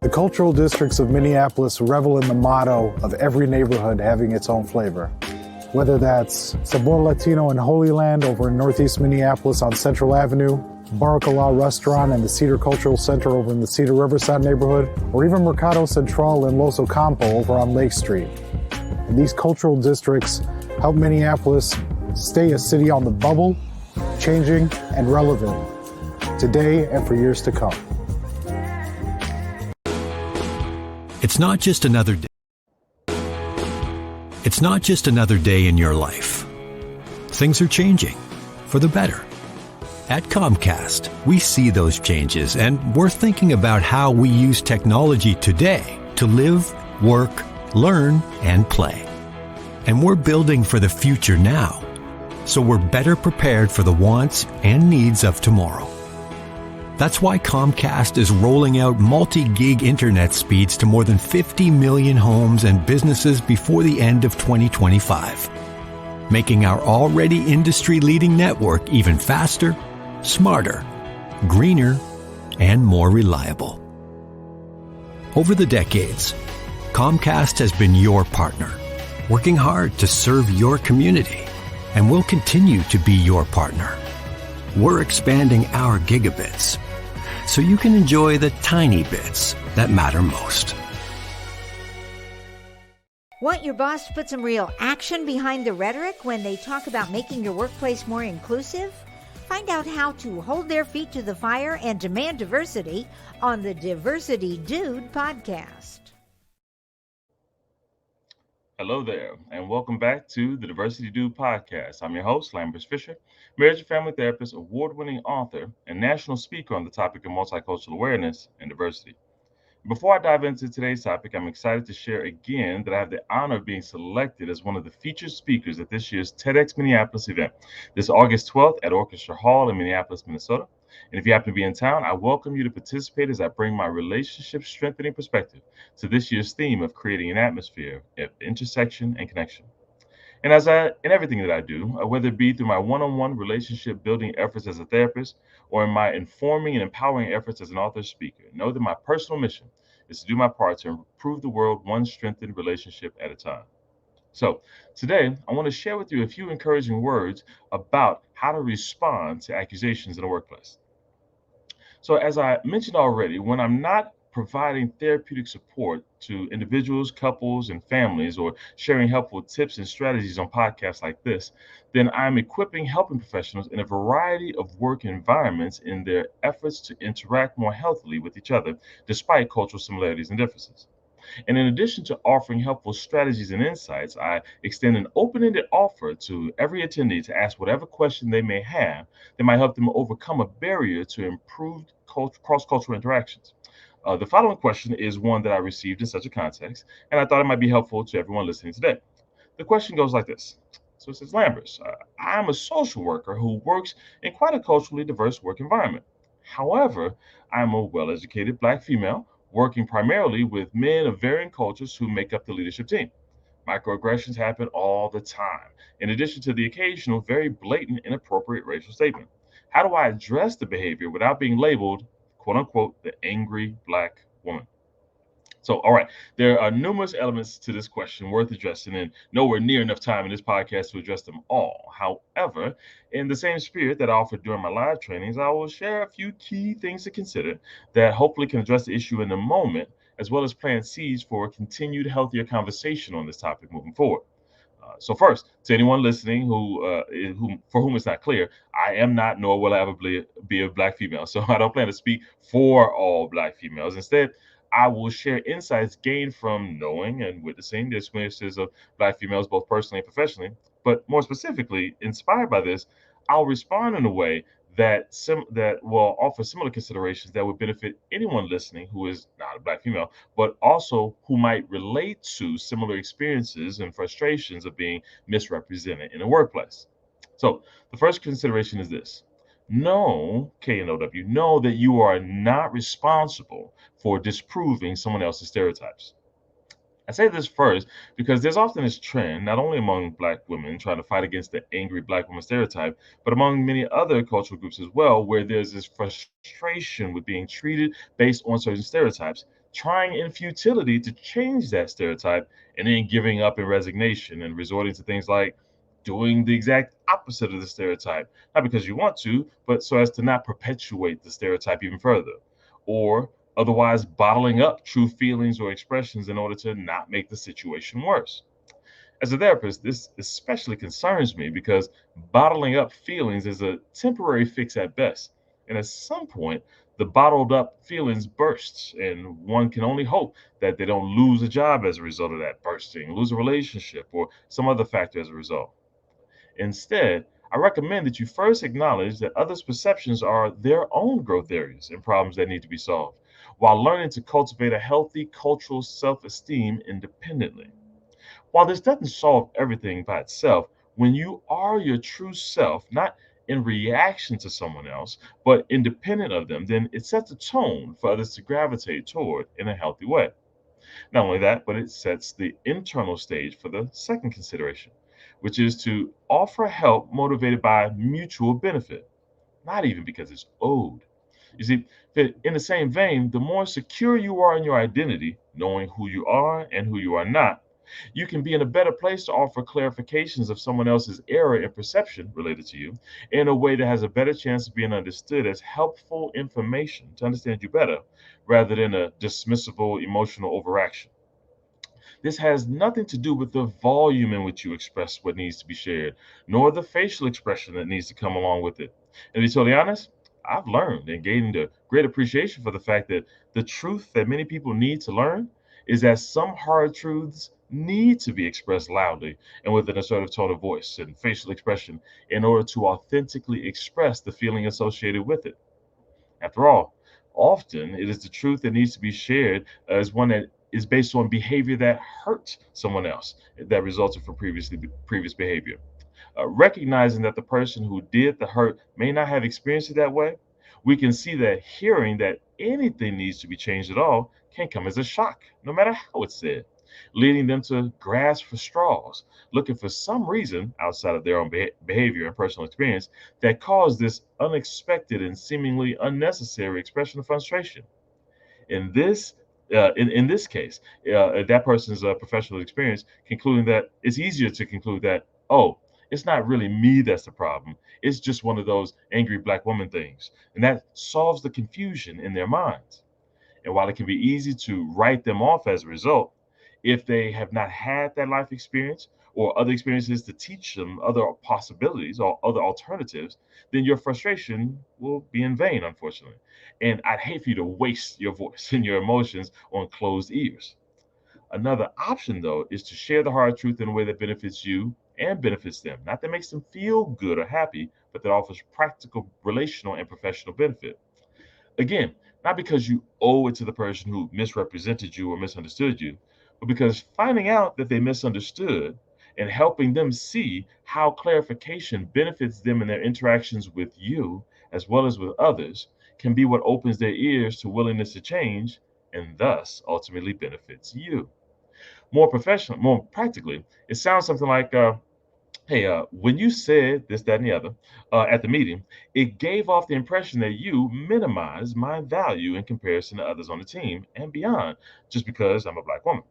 The cultural districts of Minneapolis revel in the motto of every neighborhood having its own flavor. Whether that's Sabor Latino in Holy Land over in Northeast Minneapolis on Central Avenue, Baracala Restaurant and the Cedar Cultural Center over in the Cedar Riverside neighborhood, or even Mercado Central in Los Ocampo over on Lake Street. And these cultural districts help Minneapolis stay a city on the bubble, changing and relevant today and for years to come. It's not just another day. It's not just another day in your life. Things are changing for the better. At Comcast, we see those changes, and we're thinking about how we use technology today to live, work, learn, and play. And we're building for the future now, so we're better prepared for the wants and needs of tomorrow. That's why Comcast is rolling out multi-gig internet speeds to more than 50 million homes and businesses before the end of 2025, making our already industry-leading network even faster, smarter, greener, and more reliable. Over the decades, Comcast has been your partner, working hard to serve your community, and will continue to be your partner. We're expanding our gigabits so you can enjoy the tiny bits that matter most. Want your boss to put some real action behind the rhetoric when they talk about making your workplace more inclusive? Find out how to hold their feet to the fire and demand diversity on the Diversity Dude podcast. Hello there, and welcome back to the Diversity Dude podcast. I'm your host, Lambert Fisher, marriage and family therapist, award-winning author, and national speaker on the topic of multicultural awareness and diversity. Before I dive into today's topic, I'm excited to share again that I have the honor of being selected as one of the featured speakers at this year's TEDx Minneapolis event, this August 12th at Orchestra Hall in Minneapolis, Minnesota. And if you happen to be in town, I welcome you to participate as I bring my relationship strengthening perspective to this year's theme of creating an atmosphere of intersection and connection. And in everything that I do, whether it be through my one-on-one relationship building efforts as a therapist or in my informing and empowering efforts as an author speaker, know that my personal mission is to do my part to improve the world one strengthened relationship at a time. So today, I want to share with you a few encouraging words about how to respond to accusations in the workplace. So as I mentioned already, when I'm not providing therapeutic support to individuals, couples, and families, or sharing helpful tips and strategies on podcasts like this, then I'm equipping helping professionals in a variety of work environments in their efforts to interact more healthily with each other, despite cultural similarities and differences. And in addition to offering helpful strategies and insights, I extend an open-ended offer to every attendee to ask whatever question they may have that might help them overcome a barrier to improved cross-cultural interactions. The following question is one that I received in such a context, and I thought it might be helpful to everyone listening today. The question goes like this. So it says, Lambert, I'm a social worker who works in quite a culturally diverse work environment. However, I'm a well-educated Black female working primarily with men of varying cultures who make up the leadership team. Microaggressions happen all the time, in addition to the occasional very blatant, inappropriate racial statement. How do I address the behavior without being labeled, quote unquote, the angry Black woman? So, all right, there are numerous elements to this question worth addressing, and nowhere near enough time in this podcast to address them all. However, in the same spirit that I offered during my live trainings, I will share a few key things to consider that hopefully can address the issue in the moment, as well as plant seeds for a continued healthier conversation on this topic moving forward. So first, to anyone listening for whom it's not clear, I am not, nor will I ever be a Black female. So I don't plan to speak for all Black females. Instead, I will share insights gained from knowing and witnessing the experiences of Black females, both personally and professionally. But more specifically, inspired by this, I'll respond in a way that will offer similar considerations that would benefit anyone listening who is not a Black female, but also who might relate to similar experiences and frustrations of being misrepresented in the workplace. So the first consideration is this. Know, K-N-O-W, know that you are not responsible for disproving someone else's stereotypes. I say this first because there's often this trend, not only among Black women trying to fight against the angry Black woman stereotype, but among many other cultural groups as well, where there's this frustration with being treated based on certain stereotypes, trying in futility to change that stereotype, and then giving up in resignation and resorting to things like doing the exact opposite of the stereotype, not because you want to, but so as to not perpetuate the stereotype even further. Or otherwise bottling up true feelings or expressions in order to not make the situation worse. As a therapist, this especially concerns me because bottling up feelings is a temporary fix at best. And at some point, the bottled up feelings bursts, and one can only hope that they don't lose a job as a result of that bursting, lose a relationship, or some other factor as a result. Instead, I recommend that you first acknowledge that others' perceptions are their own growth areas and problems that need to be solved, while learning to cultivate a healthy cultural self esteem independently. While this doesn't solve everything by itself, when you are your true self, not in reaction to someone else, but independent of them, then it sets a tone for others to gravitate toward in a healthy way. Not only that, but it sets the internal stage for the second consideration, which is to offer help motivated by mutual benefit, not even because it's owed. You see, in the same vein, the more secure you are in your identity, knowing who you are and who you are not, you can be in a better place to offer clarifications of someone else's error in perception related to you in a way that has a better chance of being understood as helpful information to understand you better rather than a dismissible emotional overaction. This has nothing to do with the volume in which you express what needs to be shared, nor the facial expression that needs to come along with it. And to be totally honest, I've learned and gained a great appreciation for the fact that the truth that many people need to learn is that some hard truths need to be expressed loudly and with an assertive tone of voice and facial expression in order to authentically express the feeling associated with it. After all, often it is the truth that needs to be shared as one that is based on behavior that hurt someone else that resulted from previous behavior. Recognizing that the person who did the hurt may not have experienced it that way, we can see that hearing that anything needs to be changed at all can come as a shock, no matter how it's said, leading them to grasp for straws, looking for some reason outside of their own behavior and personal experience that caused this unexpected and seemingly unnecessary expression of frustration. In this case, that person's professional experience concluding that it's easier to conclude that, oh, it's not really me that's the problem. It's just one of those angry Black woman things, and that solves the confusion in their minds. And while it can be easy to write them off as a result, if they have not had that life experience or other experiences to teach them other possibilities or other alternatives, then your frustration will be in vain, unfortunately. And I'd hate for you to waste your voice and your emotions on closed ears. Another option, though, is to share the hard truth in a way that benefits you and benefits them. Not that makes them feel good or happy, but that offers practical, relational, and professional benefit. Again, not because you owe it to the person who misrepresented you or misunderstood you, but because finding out that they misunderstood and helping them see how clarification benefits them in their interactions with you as well as with others can be what opens their ears to willingness to change and thus ultimately benefits you. More professional, more practically, it sounds something like, hey, when you said this, that, and the other at the meeting, it gave off the impression that you minimize my value in comparison to others on the team and beyond, just because I'm a Black woman.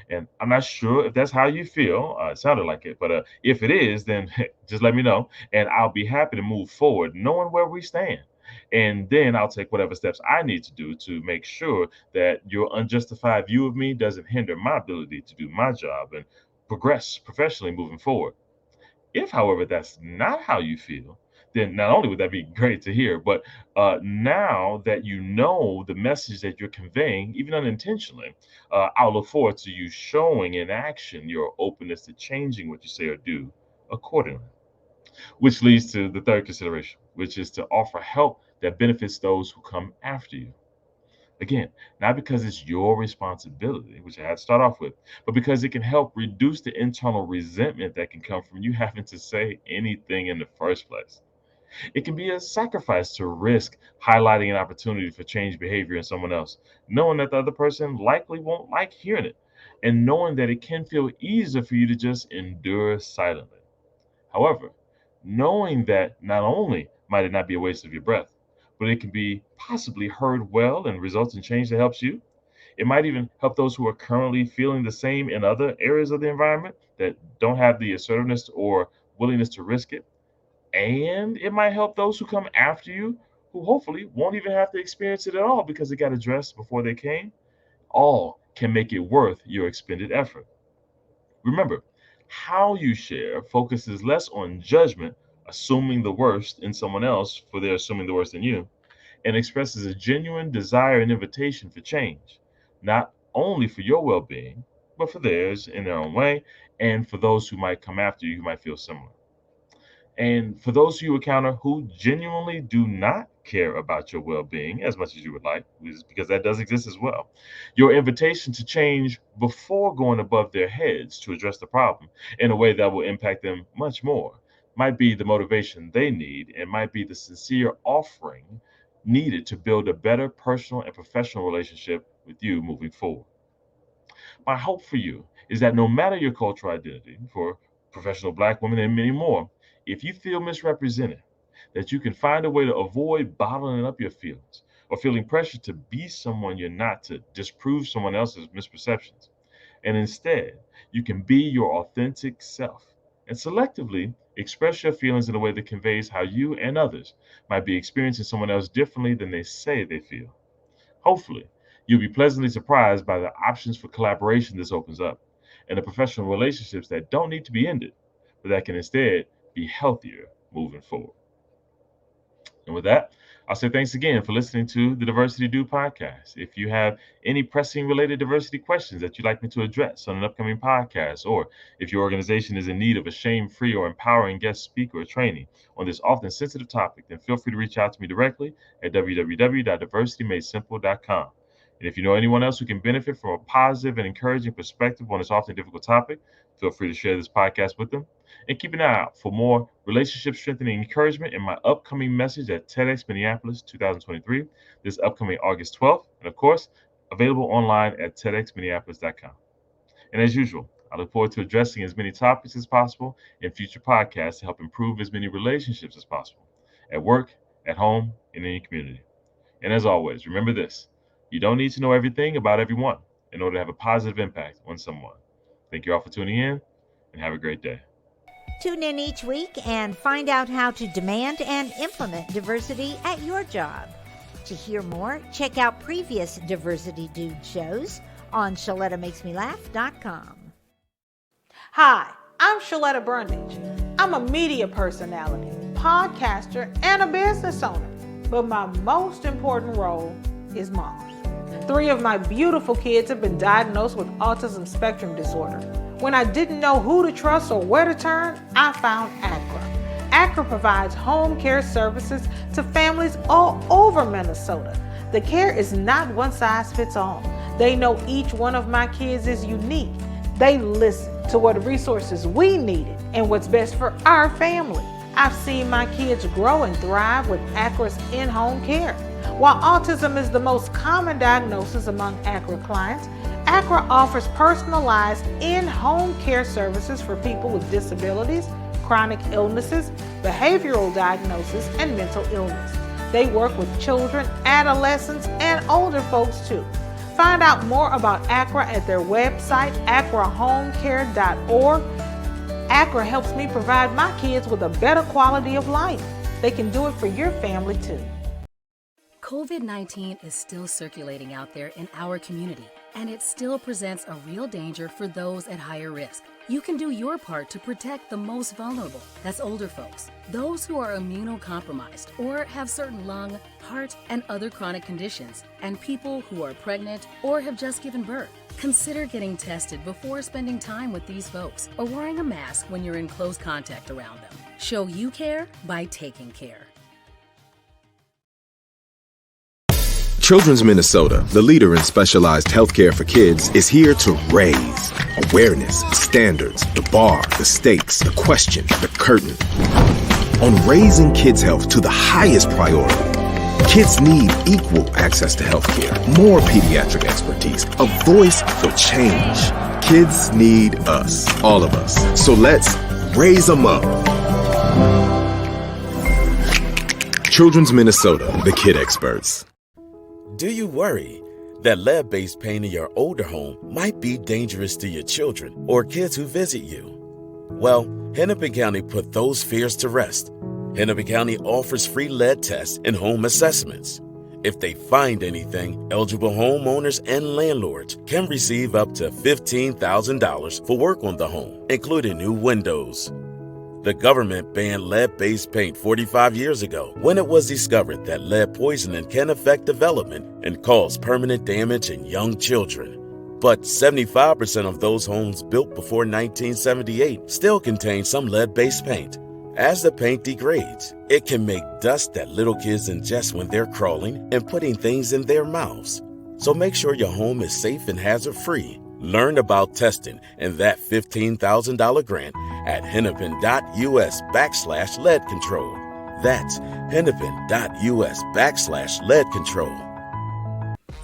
And I'm not sure if that's how you feel. It sounded like it, but if it is, then just let me know, and I'll be happy to move forward, knowing where we stand. And then I'll take whatever steps I need to do to make sure that your unjustified view of me doesn't hinder my ability to do my job and progress professionally moving forward. If, however, that's not how you feel, then not only would that be great to hear, but now that you know the message that you're conveying, even unintentionally, I'll look forward to you showing in action your openness to changing what you say or do accordingly. Which leads to the third consideration, which is to offer help that benefits those who come after you. Again, not because it's your responsibility, which I had to start off with, but because it can help reduce the internal resentment that can come from you having to say anything in the first place. It can be a sacrifice to risk highlighting an opportunity for change behavior in someone else, knowing that the other person likely won't like hearing it. and knowing that it can feel easier for you to just endure silently. However, knowing that not only might it not be a waste of your breath, but it can be possibly heard well and results in change that helps you. It might even help those who are currently feeling the same in other areas of the environment that don't have the assertiveness or willingness to risk it. And it might help those who come after you who hopefully won't even have to experience it at all because it got addressed before they came. All can make it worth your expended effort. Remember, how you share focuses less on judgment, assuming the worst in someone else for their assuming the worst in you, and expresses a genuine desire and invitation for change, not only for your well being, but for theirs in their own way, and for those who might come after you who might feel similar. And for those you encounter who genuinely do not care about your well being as much as you would like, because that does exist as well, your invitation to change before going above their heads to address the problem in a way that will impact them much more might be the motivation they need and might be the sincere offering needed to build a better personal and professional relationship with you moving forward. My hope for you is that no matter your cultural identity, for professional Black women and many more, if you feel misrepresented, that you can find a way to avoid bottling up your feelings or feeling pressure to be someone you're not to disprove someone else's misperceptions. And instead, you can be your authentic self and selectively express your feelings in a way that conveys how you and others might be experiencing someone else differently than they say they feel. Hopefully, you'll be pleasantly surprised by the options for collaboration this opens up and the professional relationships that don't need to be ended, but that can instead be healthier moving forward. And with that, I'll say thanks again for listening to the Diversity Do podcast. If you have any pressing related diversity questions that you'd like me to address on an upcoming podcast, or if your organization is in need of a shame-free or empowering guest speaker or training on this often sensitive topic, then feel free to reach out to me directly at www.diversitymadesimple.com. And if you know anyone else who can benefit from a positive and encouraging perspective on this often difficult topic, feel free to share this podcast with them. And keep an eye out for more relationship strengthening encouragement in my upcoming message at TEDx Minneapolis 2023, this upcoming August 12th. And of course, available online at TEDxMinneapolis.com. And as usual, I look forward to addressing as many topics as possible in future podcasts to help improve as many relationships as possible at work, at home, and in your community. And as always, remember this: you don't need to know everything about everyone in order to have a positive impact on someone. Thank you all for tuning in, and have a great day. Tune in each week and find out how to demand and implement diversity at your job. To hear more, check out previous Diversity Dude shows on ShalettaMakesMeLaugh.com. Hi, I'm Shaletta Brundage. I'm a media personality, podcaster, and a business owner. But my most important role is mom. 3 of my beautiful kids have been diagnosed with autism spectrum disorder. When I didn't know who to trust or where to turn, I found ACRA. ACRA provides home care services to families all over Minnesota. The care is not one size fits all. They know each one of my kids is unique. They listen to what resources we needed and what's best for our family. I've seen my kids grow and thrive with ACRA's in-home care. While autism is the most common diagnosis among ACRA clients, ACRA offers personalized in-home care services for people with disabilities, chronic illnesses, behavioral diagnosis, and mental illness. They work with children, adolescents, and older folks too. Find out more about ACRA at their website, acrahomecare.org. ACRA helps me provide my kids with a better quality of life. They can do it for your family too. COVID-19 is still circulating out there in our community, and it still presents a real danger for those at higher risk. You can do your part to protect the most vulnerable. That's older folks, those who are immunocompromised or have certain lung, heart, and other chronic conditions, and people who are pregnant or have just given birth. Consider getting tested before spending time with these folks or wearing a mask when you're in close contact around them. Show you care by taking care. Children's Minnesota, the leader in specialized healthcare for kids, is here to raise awareness, standards, the bar, the stakes, the question, the curtain. On raising kids' health to the highest priority, Kids need equal access to healthcare, more pediatric expertise, a voice for change. Kids need us, all of us. So let's raise them up. Children's Minnesota, the kid experts. Do you worry that lead-based paint in your older home might be dangerous to your children or kids who visit you? Well, Hennepin County put those fears to rest. Hennepin County offers free lead tests and home assessments. If they find anything, eligible homeowners and landlords can receive up to $15,000 for work on the home, including new windows. The government banned lead-based paint 45 years ago when it was discovered that lead poisoning can affect development and cause permanent damage in young children. But 75% of those homes built before 1978 still contain some lead-based paint. As the paint degrades, it can make dust that little kids ingest when they're crawling and putting things in their mouths. So make sure your home is safe and hazard-free. Learn about testing and that $15,000 grant at hennepin.us/lead control. That's hennepin.us/lead control.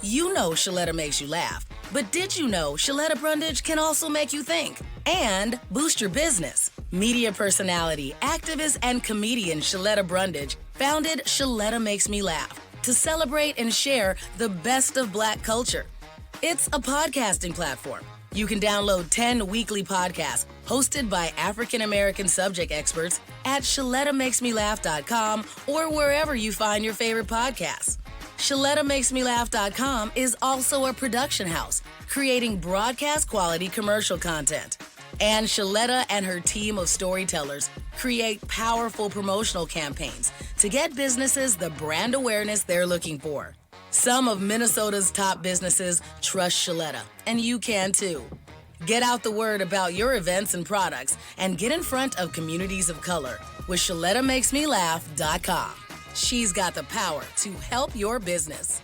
You know Shaletta makes you laugh, but did you know Shaletta Brundage can also make you think and boost your business? Media personality, activist, and comedian Shaletta Brundage founded Shaletta Makes Me Laugh to celebrate and share the best of Black culture. It's a podcasting platform. You can download 10 weekly podcasts hosted by African-American subject experts at ShalettaMakesMeLaugh.com or wherever you find your favorite podcasts. ShalettaMakesMeLaugh.com is also a production house, creating broadcast-quality commercial content. And Shaletta and her team of storytellers create powerful promotional campaigns to get businesses the brand awareness they're looking for. Some of Minnesota's top businesses trust Shaletta, and you can too. Get out the word about your events and products and get in front of communities of color with ShalettaMakesMeLaugh.com. She's got the power to help your business.